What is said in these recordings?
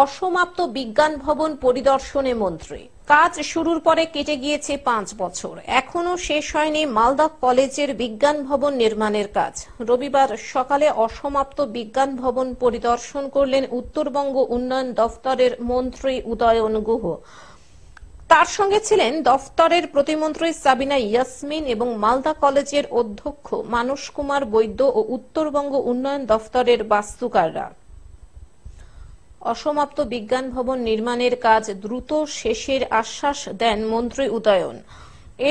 অসমাপ্ত বিজ্ঞান ভবন পরিদর্শনে মন্ত্রী। কাজ শুরুর পরে কেটে গিয়েছে 5 বছর, এখনো শেষ হয়নি মালদা কলেজের বিজ্ঞান ভবন নির্মাণের কাজ। রবিবার সকালে অসমাপ্ত বিজ্ঞান ভবন পরিদর্শন করলেন উত্তরবঙ্গ উন্নয়ন দফতরের মন্ত্রী উদয়ন গুহ। তার সঙ্গে ছিলেন দফতরের প্রতিমন্ত্রী সাবিনা ইয়াসমিন এবং মালদা কলেজের অধ্যক্ষ মানস কুমার বৈদ্য ও উত্তরবঙ্গ উন্নয়ন দফতরের বাস্তুকাররা। অসমাপ্ত বিজ্ঞান ভবন নির্মাণের কাজ দ্রুত শেষের আশ্বাস দেন মন্ত্রী উদয়ন।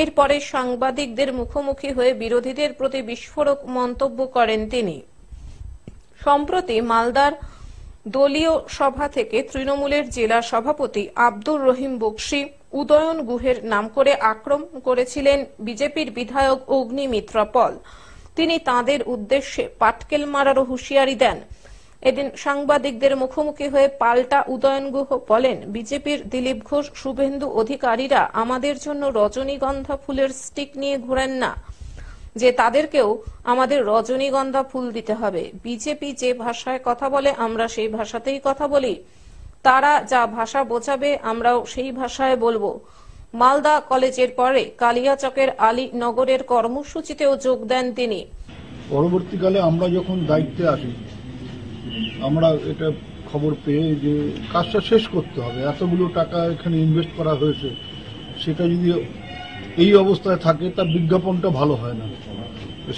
এরপরে সাংবাদিকদের মুখোমুখি হয়ে বিরোধীদের প্রতি বিস্ফোরক মন্তব্য করেন তিনি। সম্প্রতি মালদার দলীয় সভা থেকে তৃণমূলের জেলা সভাপতি আব্দুর রহিম বক্সি উদয়ন গুহের নাম করে আক্রমণ করেছিলেন বিজেপির বিধায়ক অগ্নিমিত্রা পল। তিনি তাঁদের উদ্দেশ্যে পাটকেল মারারও হুঁশিয়ারি দেন। এদিন সাংবাদিকদের মুখোমুখি হয়ে পাল্টা উদয়ন গুহ বলেন, বিজেপির দিলীপ ঘোষ, শুভেন্দু অধিকারীরা আমাদের জন্য রজনীগন্ধা ফুলের স্টিক নিয়ে ঘোরেন না, যে তাদেরকেও আমাদের রজনীগন্ধা ফুল দিতে হবে। বিজেপি যে ভাষায় কথা বলে আমরা সেই ভাষাতেই কথা বলি, তারা যা ভাষা বোঝাবে আমরাও সেই ভাষায় বলবো। মালদা কলেজের পরে কালিয়াচকের আলী নগরের কর্মসূচিতেও যোগ দেন তিনি। পরবর্তীকালে আমরা যখন দায়িত্বে আসি, আমরা এটা খবর পেয়ে যে কাজটা শেষ করতে হবে, এতগুলো টাকা এখানে ইনভেস্ট করা হয়েছে, সেটা যদি এই অবস্থায় থাকে তার বিজ্ঞাপনটা ভালো হয় না।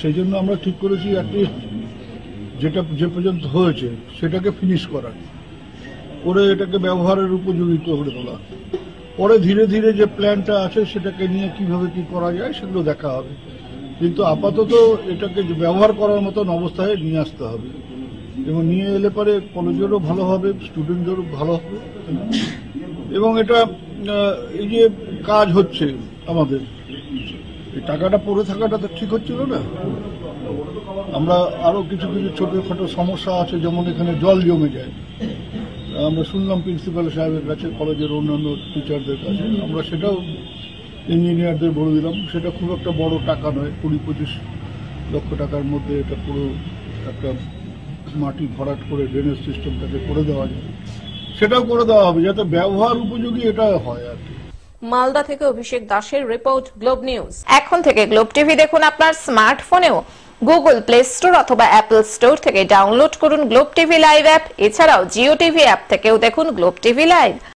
সেই জন্য আমরা ঠিক করেছি অ্যাটলিস্ট যেটা যে পর্যন্ত হয়েছে সেটাকে ফিনিশ করার, করে এটাকে ব্যবহারের উপযোগী করে তোলা। পরে ধীরে ধীরে যে প্ল্যানটা আছে সেটাকে নিয়ে কিভাবে কি করা যায় সেগুলো দেখা হবে, কিন্তু আপাতত এটাকে ব্যবহার করার মতন অবস্থায় নিয়ে আসতে হবে এবং নিয়ে এলে পরে কলেজেরও ভালো হবে, স্টুডেন্টদেরও ভালো হবে। এবং এটা এই যে কাজ হচ্ছে আমাদের, এই টাকাটা পড়ে থাকাটা তো ঠিক হচ্ছিল না। আমরা আরো কিছু কিছু ছোটখাটো সমস্যা আছে, যেমন এখানে জল জমে যায়। আমরা শুনলাম প্রিন্সিপাল সাহেবের কাছে, কলেজের অন্যান্য টিচারদের কাছে, আমরা সেটাও ইঞ্জিনিয়ারদের বলে দিলাম। সেটা খুব একটা বড় টাকা নয়, 20-25 লক্ষ টাকার মধ্যে এটা পুরো একটা মাটি ভরাট করে ড্রেনেজ সিস্টেমটাকে করে দেওয়া যায়, সেটাও করে দেওয়া হবে যাতে ব্যবহার উপযোগী এটা হয় আর কি। মালদা থেকে অভিষেক দাসের রিপোর্ট, গ্লোব নিউজ। এখন থেকে গ্লোব টিভি দেখুন আপনার স্মার্টফোনেও। গুগল প্লে স্টোর অথবা অ্যাপল স্টোর থেকে ডাউনলোড করুন গ্লোব টিভি লাইভ অ্যাপ। এছাড়াও জিও টিভি অ্যাপ থেকেও দেখুন গ্লোব টিভি লাইভ।